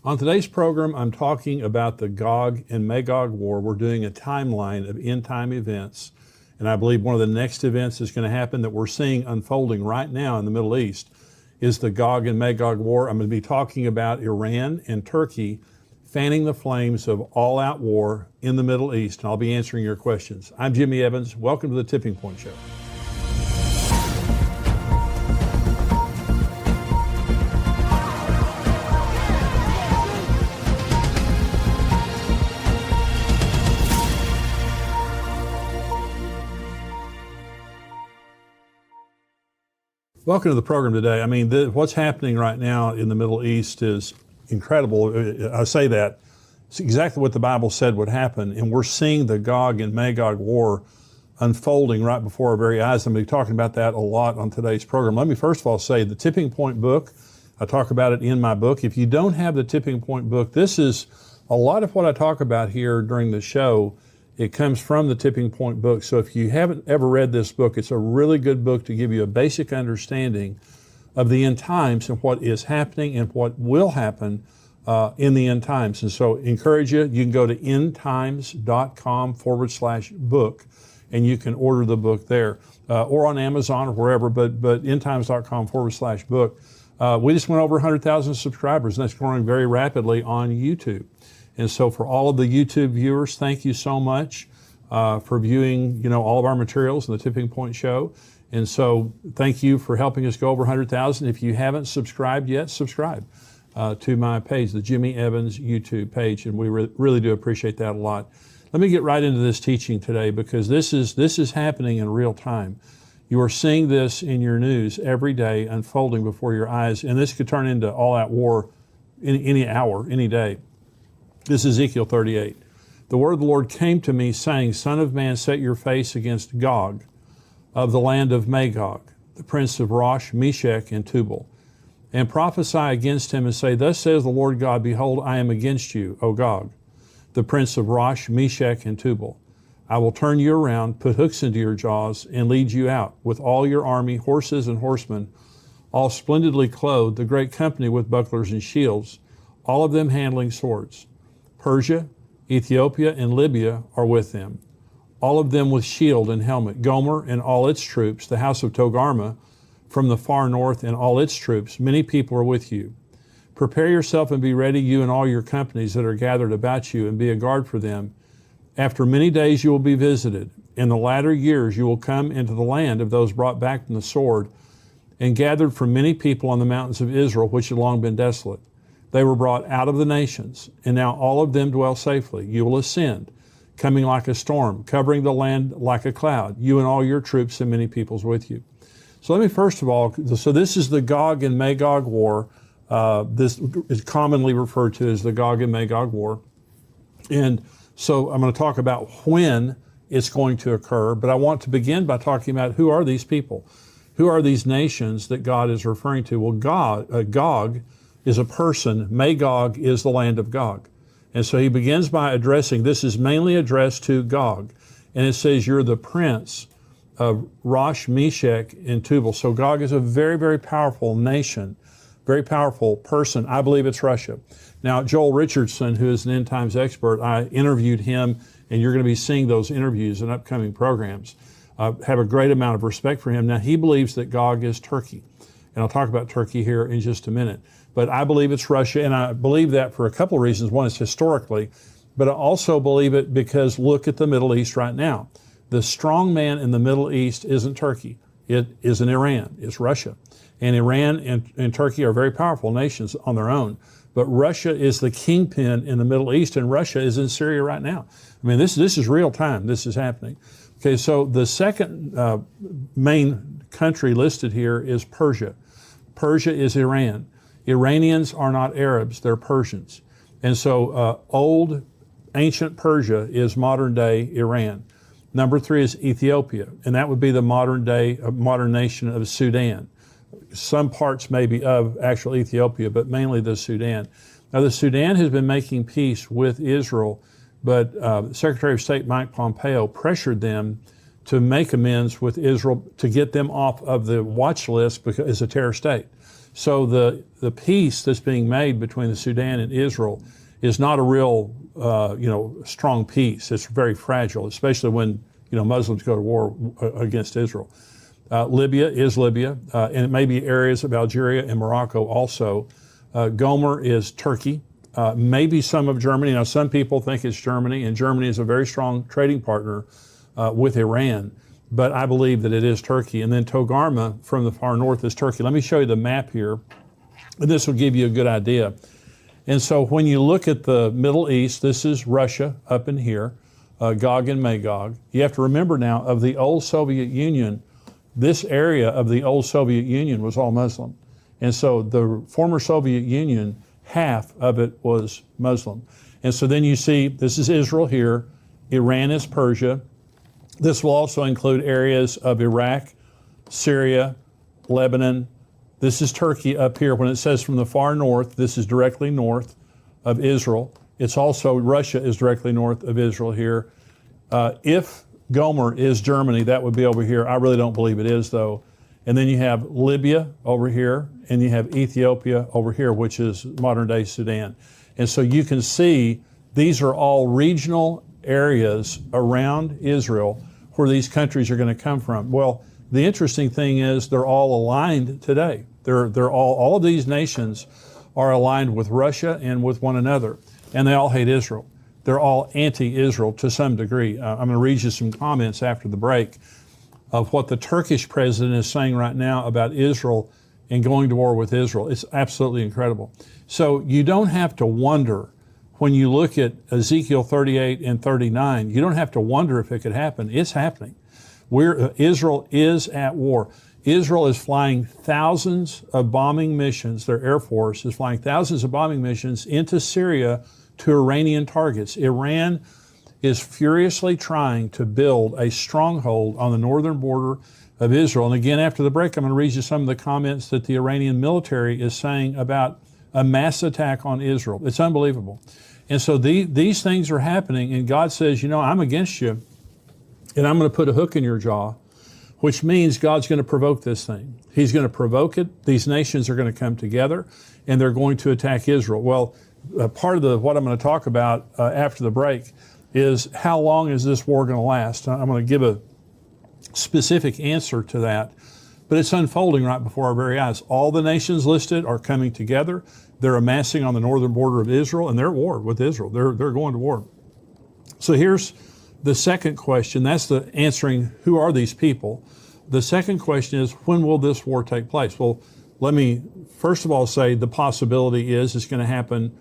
On today's program, I'm talking about the Gog and Magog war. We're doing a timeline of end-time events, and I believe one of the next events that's going to happen that we're seeing unfolding right now in the Middle East is the Gog and Magog war. I'm going to be talking about Iran and Turkey fanning the flames of all-out war in the Middle East, and I'll be answering your questions. I'm Jimmy Evans. Welcome to the Tipping Point Show. Welcome to the program today. I mean, what's happening right now in the Middle East is incredible. I say that. It's exactly what the Bible said would happen, and we're seeing the Gog and Magog war unfolding right before our very eyes. I'm going to be talking about that a lot on today's program. Let me first of all say the Tipping Point book, I talk about it in my book. If you don't have the Tipping Point book, this is a lot of what I talk about here during the show. It comes from the Tipping Point book. So if you haven't ever read this book, it's a really good book to give you a basic understanding of the end times and what is happening and what will happen in the end times. And so encourage you, you can go to endtimes.com/book and you can order the book there or on Amazon or wherever, but endtimes.com/book. We just went over 100,000 subscribers, and that's growing very rapidly on YouTube. And so for all of the YouTube viewers, thank you so much for viewing, all of our materials in the Tipping Point Show. And so thank you for helping us go over 100,000. If you haven't subscribed yet, subscribe to my page, the Jimmy Evans YouTube page, and we really do appreciate that a lot. Let me get right into this teaching today because this is happening in real time. You are seeing this in your news every day unfolding before your eyes, and this could turn into all-out war any hour, any day. This is Ezekiel 38. The word of the Lord came to me, saying, Son of man, set your face against Gog of the land of Magog, the prince of Rosh, Meshech, and Tubal, and prophesy against him and say, Thus says the Lord God, Behold, I am against you, O Gog, the prince of Rosh, Meshech, and Tubal. I will turn you around, put hooks into your jaws, and lead you out with all your army, horses and horsemen, all splendidly clothed, the great company with bucklers and shields, all of them handling swords. Persia, Ethiopia, and Libya are with them, all of them with shield and helmet. Gomer and all its troops, the house of Togarmah from the far north and all its troops, many people are with you. Prepare yourself and be ready, you and all your companies that are gathered about you, and be a guard for them. After many days you will be visited. In the latter years you will come into the land of those brought back from the sword, and gathered from many people on the mountains of Israel, which had long been desolate. They were brought out of the nations, and now all of them dwell safely. You will ascend, coming like a storm, covering the land like a cloud, you and all your troops and many peoples with you. So let me first of all, so this is the Gog and Magog war. This is commonly referred to as the Gog and Magog war. And so I'm going to talk about when it's going to occur, but I want to begin by talking about who are these people? Who are these nations that God is referring to? Well, Gog is a person. Magog is the land of Gog. And so he begins by addressing, this is mainly addressed to Gog. And it says, you're the prince of Rosh, Meshech, and Tubal. So Gog is a very, very powerful nation, very powerful person. I believe it's Russia. Now, Joel Richardson, who is an end times expert, I interviewed him, and you're going to be seeing those interviews in upcoming programs. Have a great amount of respect for him. Now, he believes that Gog is Turkey. And I'll talk about Turkey here in just a minute. But I believe it's Russia, and I believe that for a couple of reasons. One is historically, but I also believe it because look at the Middle East right now. The strong man in the Middle East isn't Turkey. It isn't Iran. It's Russia. And Iran and Turkey are very powerful nations on their own. But Russia is the kingpin in the Middle East, and Russia is in Syria right now. I mean, this is real time. This is happening. Okay, so the second main country listed here is Persia. Persia is Iran. Iranians are not Arabs, they're Persians. And so old, ancient Persia is modern day Iran. Number 3 is Ethiopia, and that would be the modern nation of Sudan. Some parts maybe of actual Ethiopia, but mainly the Sudan. Now the Sudan has been making peace with Israel, but Secretary of State Mike Pompeo pressured them to make amends with Israel to get them off of the watch list because it's a terror state. So the peace that's being made between the Sudan and Israel is not a real, strong peace. It's very fragile, especially when, Muslims go to war against Israel. Libya is Libya, and it may be areas of Algeria and Morocco also. Gomer is Turkey, maybe some of Germany. Now, some people think it's Germany, and Germany is a very strong trading partner with Iran, but I believe that it is Turkey. And then Togarma from the far north is Turkey. Let me show you the map here, and this will give you a good idea. And so when you look at the Middle East, this is Russia up in here, Gog and Magog. You have to remember now, of the old Soviet Union, this area of the old Soviet Union was all Muslim. And so the former Soviet Union, half of it was Muslim. And so then you see, this is Israel here, Iran is Persia. This will also include areas of Iraq, Syria, Lebanon. This is Turkey up here. When it says from the far north, this is directly north of Israel. It's also, Russia is directly north of Israel here. If Gomer is Germany, that would be over here. I really don't believe it is, though. And then you have Libya over here, and you have Ethiopia over here, which is modern-day Sudan. And so you can see these are all regional areas around Israel where these countries are going to come from. Well, the interesting thing is they're all aligned today. They're all of these nations are aligned with Russia and with one another, and they all hate Israel. They're all anti-Israel to some degree. I'm going to read you some comments after the break of what the Turkish president is saying right now about Israel and going to war with Israel. It's absolutely incredible. So you don't have to wonder when you look at Ezekiel 38 and 39, you don't have to wonder if it could happen. It's happening. Israel is at war. Israel is flying thousands of bombing missions. Their Air Force is flying thousands of bombing missions into Syria to Iranian targets. Iran is furiously trying to build a stronghold on the northern border of Israel. And again, after the break, I'm going to read you some of the comments that the Iranian military is saying about a mass attack on Israel. It's unbelievable. And so these things are happening, and God says, I'm against you, and I'm going to put a hook in your jaw, which means God's going to provoke this thing. He's going to provoke it. These nations are going to come together, and they're going to attack Israel. Well, part of what I'm going to talk about after the break is how long is this war going to last? I'm going to give a specific answer to that, but it's unfolding right before our very eyes. All the nations listed are coming together. They're amassing on the northern border of Israel, and they're at war with Israel. They're going to war. So here's the second question. That's the answering who are these people. The second question is, when will this war take place? Well, let me first of all say the possibility is it's going to happen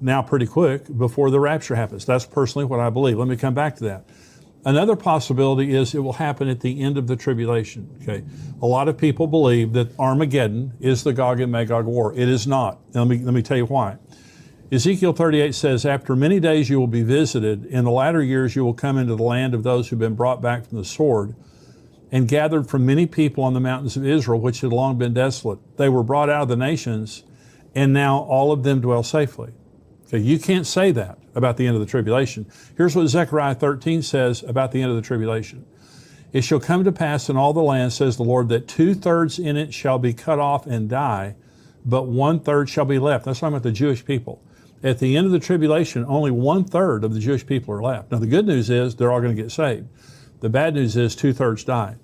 now pretty quick before the rapture happens. That's personally what I believe. Let me come back to that. Another possibility is it will happen at the end of the tribulation. Okay, a lot of people believe that Armageddon is the Gog and Magog war. It is not. Now, let me tell you why. Ezekiel 38 says, after many days you will be visited. In the latter years you will come into the land of those who have been brought back from the sword and gathered from many people on the mountains of Israel, which had long been desolate. They were brought out of the nations, and now all of them dwell safely. Okay, you can't say that about the end of the tribulation. Here's what Zechariah 13 says about the end of the tribulation. It shall come to pass in all the land, says the Lord, that 2/3 in it shall be cut off and die, but 1/3 shall be left. That's talking about the Jewish people. At the end of the tribulation, only 1/3 of the Jewish people are left. Now, the good news is they're all going to get saved. The bad news is 2/3 die.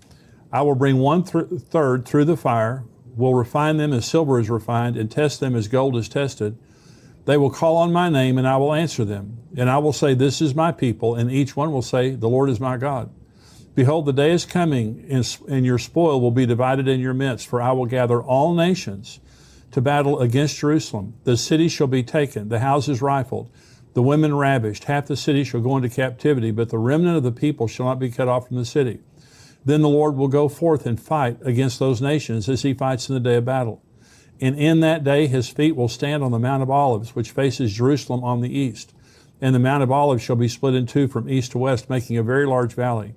I will bring 1/3 through the fire, will refine them as silver is refined, and test them as gold is tested. They will call on my name, and I will answer them. And I will say, this is my people, and each one will say, the Lord is my God. Behold, the day is coming, and your spoil will be divided in your midst, for I will gather all nations to battle against Jerusalem. The city shall be taken, the houses rifled, the women ravished. Half the city shall go into captivity, but the remnant of the people shall not be cut off from the city. Then the Lord will go forth and fight against those nations as he fights in the day of battle. And in that day his feet will stand on the Mount of Olives, which faces Jerusalem on the east. And the Mount of Olives shall be split in two from east to west, making a very large valley.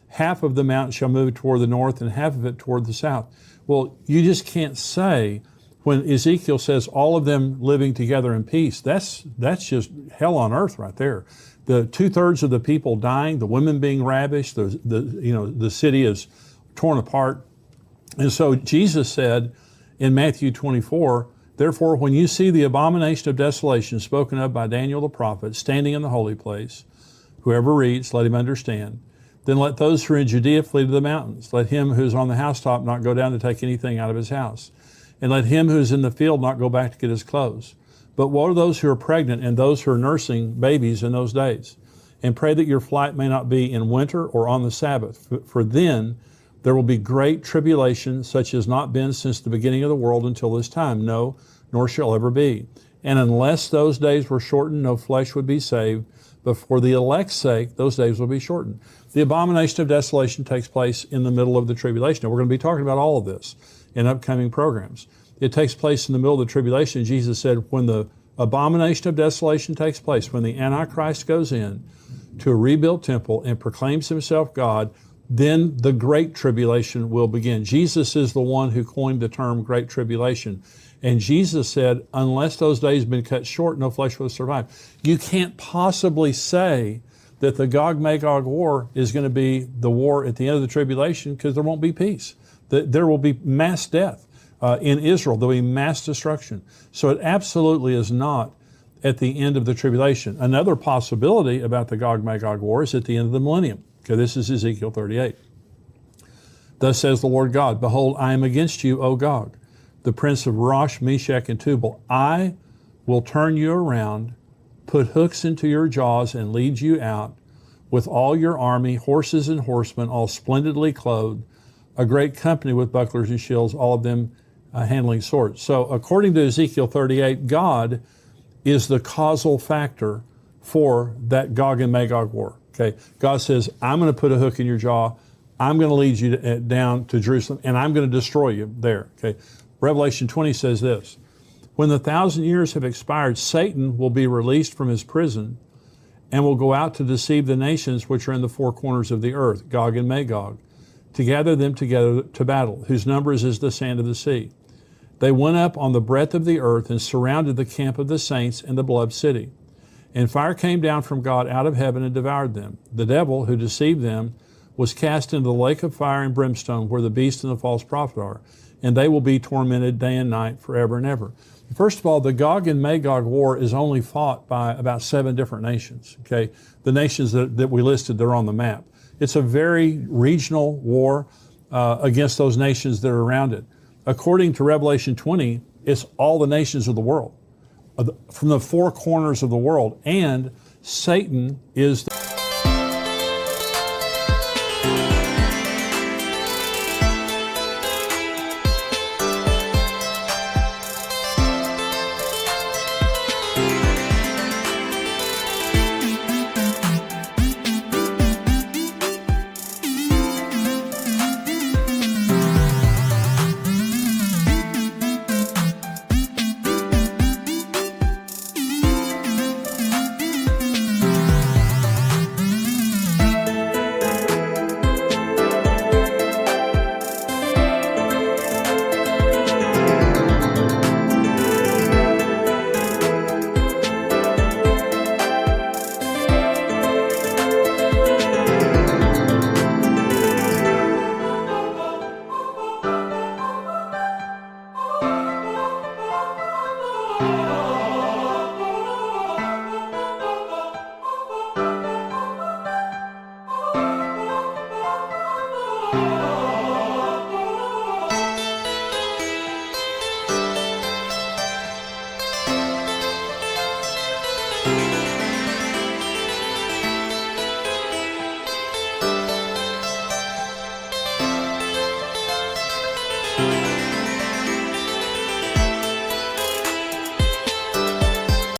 Half of the mountain shall move toward the north and half of it toward the south. Well, you just can't say when Ezekiel says all of them living together in peace. That's just hell on earth right there. The 2/3 of the people dying, the women being ravished, the city is torn apart. And so Jesus said in Matthew 24, therefore, when you see the abomination of desolation spoken of by Daniel the prophet standing in the holy place, whoever reads, let him understand. Then let those who are in Judea flee to the mountains. Let him who is on the housetop not go down to take anything out of his house. And let him who is in the field not go back to get his clothes. But woe to those who are pregnant and those who are nursing babies in those days. And pray that your flight may not be in winter or on the Sabbath. For then there will be great tribulation, such as not been since the beginning of the world until this time. No, nor shall ever be. And unless those days were shortened, no flesh would be saved. But for the elect's sake, those days will be shortened. The abomination of desolation takes place in the middle of the tribulation. Now, we're going to be talking about all of this in upcoming programs. It takes place in the middle of the tribulation. Jesus said, when the abomination of desolation takes place, when the Antichrist goes in to a rebuilt temple and proclaims himself God, then the great tribulation will begin. Jesus is the one who coined the term great tribulation. And Jesus said, unless those days have been cut short, no flesh will survive. You can't possibly say that the Gog-Magog war is going to be the war at the end of the tribulation, because there won't be peace. There will be mass death. In Israel, there'll be mass destruction. So it absolutely is not at the end of the tribulation. Another possibility about the Gog-Magog war is at the end of the millennium. Okay, this is Ezekiel 38. Thus says the Lord God, behold, I am against you, O Gog, the prince of Rosh, Meshach, and Tubal. I will turn you around, put hooks into your jaws, and lead you out with all your army, horses and horsemen, all splendidly clothed, a great company with bucklers and shields, all of them handling swords. So according to Ezekiel 38, God is the causal factor for that Gog and Magog war. Okay, God says, I'm going to put a hook in your jaw, I'm going to lead you down to Jerusalem, and I'm going to destroy you there. Okay, Revelation 20 says this, when the 1,000 years have expired, Satan will be released from his prison and will go out to deceive the nations which are in the four corners of the earth, Gog and Magog, to gather them together to battle, whose number is as the sand of the sea. They went up on the breadth of the earth and surrounded the camp of the saints and the beloved city. And fire came down from God out of heaven and devoured them. The devil who deceived them was cast into the lake of fire and brimstone, where the beast and the false prophet are, and they will be tormented day and night forever and ever. First of all, the Gog and Magog war is only fought by about 7 different nations. Okay, the nations that we listed, they're on the map. It's a very regional war against those nations that are around it. According to Revelation 20, it's all the nations of the world, from the four corners of the world, and Satan is the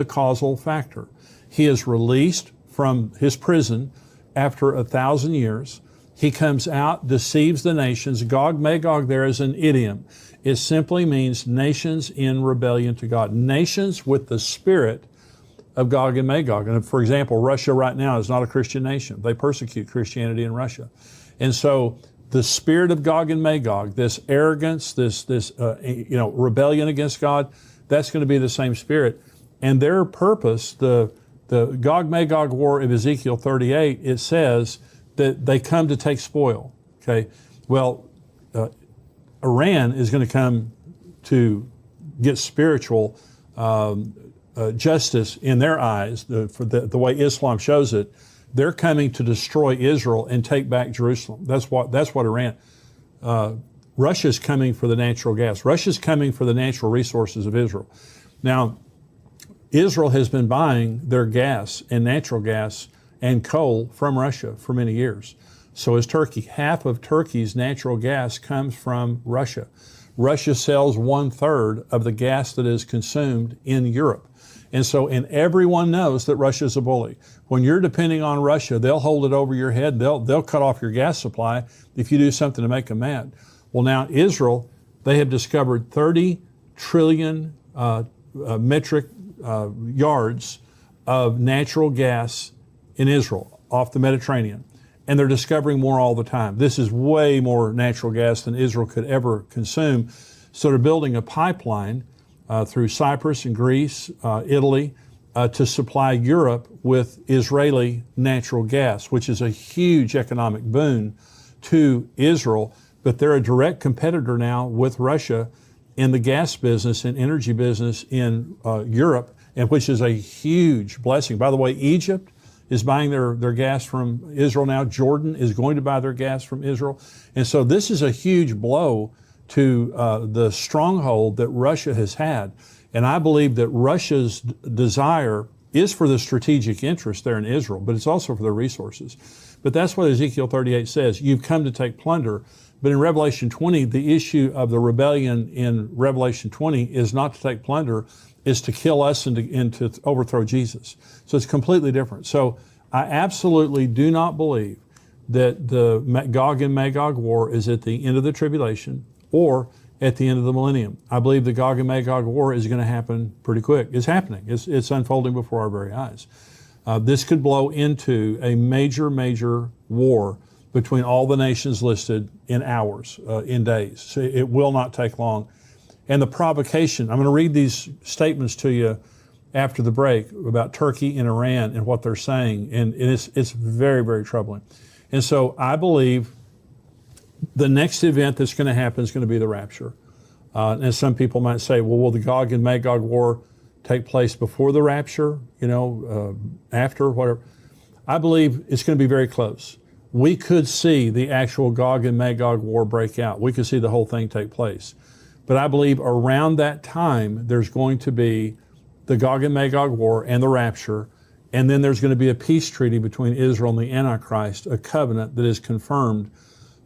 causal factor. He is released from his prison after 1,000 years. He comes out, deceives the nations. Gog, Magog there is an idiom. It simply means nations in rebellion to God. Nations with the spirit of Gog and Magog. And for example, Russia right now is not a Christian nation. They persecute Christianity in Russia. And so the spirit of Gog and Magog, this arrogance, this rebellion against God, that's going to be the same spirit. And their purpose, the Gog-Magog war of Ezekiel 38, it says that they come to take spoil. Okay, well, Iran is going to come to get spiritual justice in their eyes, for the way Islam shows it, they're coming to destroy Israel and take back Jerusalem. That's what Iran. Russia's coming for the natural gas. Russia's coming for the natural resources of Israel. Now, Israel has been buying their gas and natural gas and coal from Russia for many years. So is Turkey. Half of Turkey's natural gas comes from Russia. Russia sells 1/3 of the gas that is consumed in Europe. And everyone knows that Russia's a bully. When you're depending on Russia, they'll hold it over your head. They'll cut off your gas supply if you do something to make them mad. Well, now Israel, they have discovered 30 trillion metric yards of natural gas in Israel off the Mediterranean. And they're discovering more all the time. This is way more natural gas than Israel could ever consume. So they're building a pipeline through Cyprus and Greece, Italy, to supply Europe with Israeli natural gas, which is a huge economic boon to Israel. But they're a direct competitor now with Russia in the gas business and energy business in Europe, and which is a huge blessing. By the way, Egypt is buying their gas from Israel now. Jordan is going to buy their gas from Israel. And so this is a huge blow to the stronghold that Russia has had. And I believe that Russia's desire is for the strategic interest there in Israel, but it's also for the resources. But that's what Ezekiel 38 says. You've come to take plunder. But in Revelation 20, the issue of the rebellion in Revelation 20 is not to take plunder, is to kill us and to overthrow Jesus. So it's completely different. So I absolutely do not believe that the Gog and Magog war is at the end of the tribulation or at the end of the millennium. I believe the Gog and Magog war is going to happen pretty quick. It's happening. It's unfolding before our very eyes. This could blow into a major war between all the nations listed in hours, in days. So it will not take long. And the provocation, I'm going to read these statements to you after the break about Turkey and Iran and what they're saying, and it's very, very troubling. And so I believe the next event that's going to happen is going to be the rapture. And some people might say, well, will the Gog and Magog war take place before the rapture, after, whatever? I believe it's going to be very close. We could see the actual Gog and Magog war break out. We could see the whole thing take place. But I believe around that time, there's going to be the Gog and Magog war and the rapture, and then there's going to be a peace treaty between Israel and the Antichrist, a covenant that is confirmed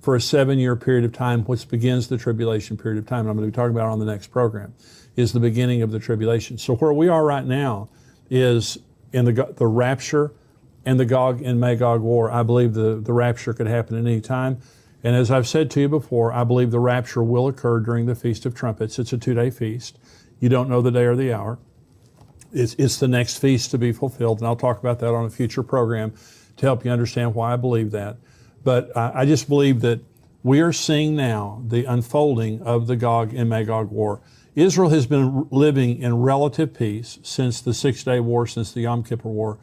for a 7-year period of time, which begins the tribulation period of time. And I'm going to be talking about it on the next program, is the beginning of the tribulation. So where we are right now is in the rapture and the Gog and Magog war. I believe the rapture could happen at any time. And as I've said to you before, I believe the rapture will occur during the Feast of Trumpets. It's a 2-day feast. You don't know the day or the hour. It's the next feast to be fulfilled, and I'll talk about that on a future program to help you understand why I believe that. But I just believe that we are seeing now the unfolding of the Gog and Magog war. Israel has been living in relative peace since the 6-day war, since the Yom Kippur War.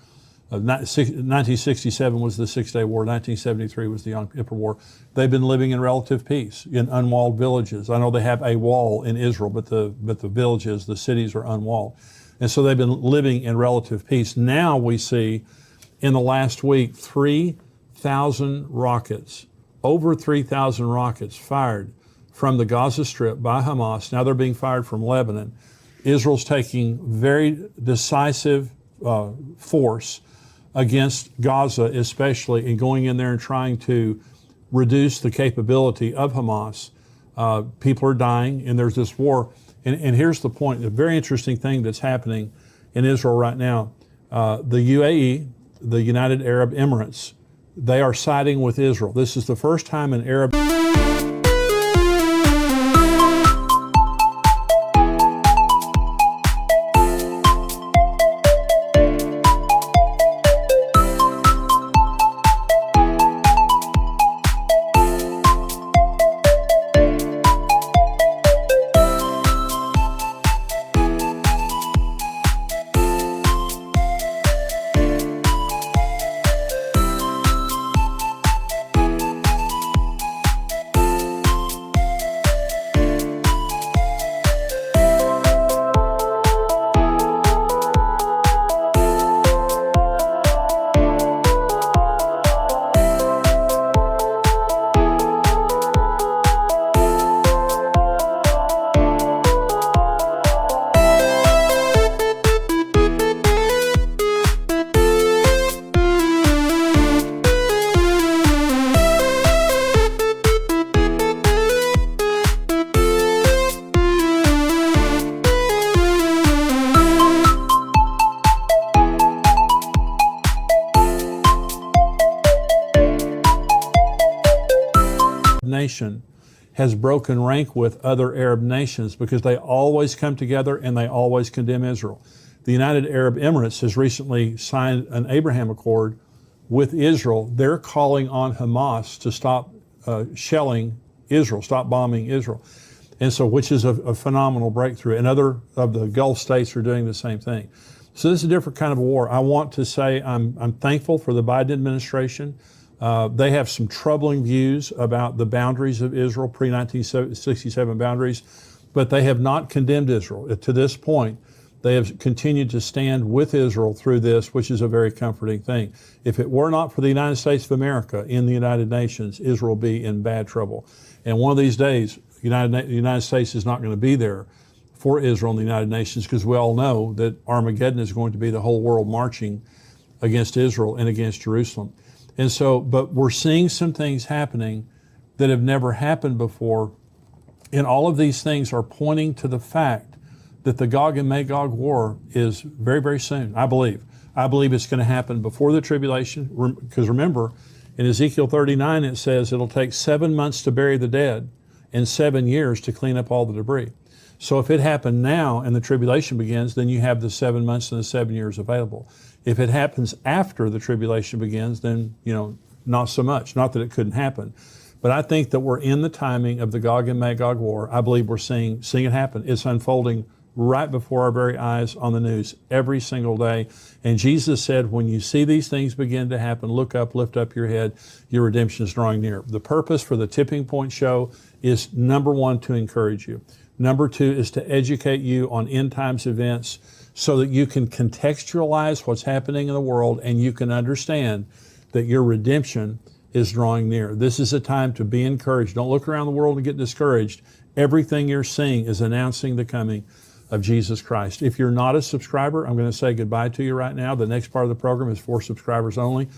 1967 was the 6-day war. 1973 was the Yom Kippur War. They've been living in relative peace in unwalled villages. I know they have a wall in Israel, but the villages, the cities are unwalled. And so they've been living in relative peace. Now we see in the last week 3,000 rockets, over 3,000 rockets fired from the Gaza Strip by Hamas. Now they're being fired from Lebanon. Israel's taking very decisive force against Gaza especially, and going in there and trying to reduce the capability of Hamas. People are dying, and there's this war. And here's the point, a very interesting thing that's happening in Israel right now. The UAE, the United Arab Emirates, they are siding with Israel. This is the first time an Arab... nation has broken rank with other Arab nations because they always come together and they always condemn Israel. The United Arab Emirates has recently signed an Abraham Accord with Israel. They're calling on Hamas to stop shelling Israel, stop bombing Israel. And so, which is a phenomenal breakthrough. And other of the Gulf states are doing the same thing. So this is a different kind of a war. I want to say I'm thankful for the Biden administration. They have some troubling views about the boundaries of Israel, pre-1967 boundaries, but they have not condemned Israel. To this point, they have continued to stand with Israel through this, which is a very comforting thing. If it were not for the United States of America in the United Nations, Israel would be in bad trouble. And one of these days, the United States is not going to be there for Israel in the United Nations, because we all know that Armageddon is going to be the whole world marching against Israel and against Jerusalem. And so, but we're seeing some things happening that have never happened before. And all of these things are pointing to the fact that the Gog and Magog war is very, very soon, I believe. I believe it's going to happen before the tribulation, because remember, in Ezekiel 39, it says it'll take 7 months to bury the dead and 7 years to clean up all the debris. So if it happened now and the tribulation begins, then you have the 7 months and the 7 years available. If it happens after the tribulation begins, then, not so much. Not that it couldn't happen. But I think that we're in the timing of the Gog and Magog war. I believe we're seeing it happen. It's unfolding right before our very eyes on the news every single day. And Jesus said, when you see these things begin to happen, look up, lift up your head, your redemption is drawing near. The purpose for the Tipping Point Show is, number one, to encourage you. Number two is to educate you on end times events so that you can contextualize what's happening in the world and you can understand that your redemption is drawing near. This is a time to be encouraged. Don't look around the world and get discouraged. Everything you're seeing is announcing the coming of Jesus Christ. If you're not a subscriber, I'm going to say goodbye to you right now. The next part of the program is for subscribers only.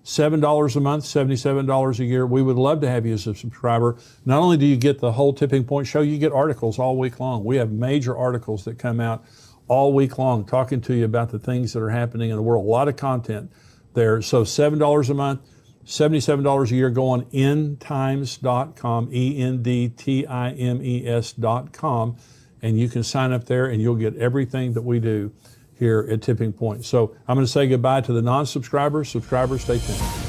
$7 a month, $77 a year. We would love to have you as a subscriber. Not only do you get the whole Tipping Point Show, you get articles all week long. We have major articles that come out all week long talking to you about the things that are happening in the world. A lot of content there. So $7 a month, $77 a year. Go on endtimes.com, endtimes.com, and you can sign up there and you'll get everything that we do here at Tipping Point. So I'm going to say goodbye to the non-subscribers. Subscribers, stay tuned.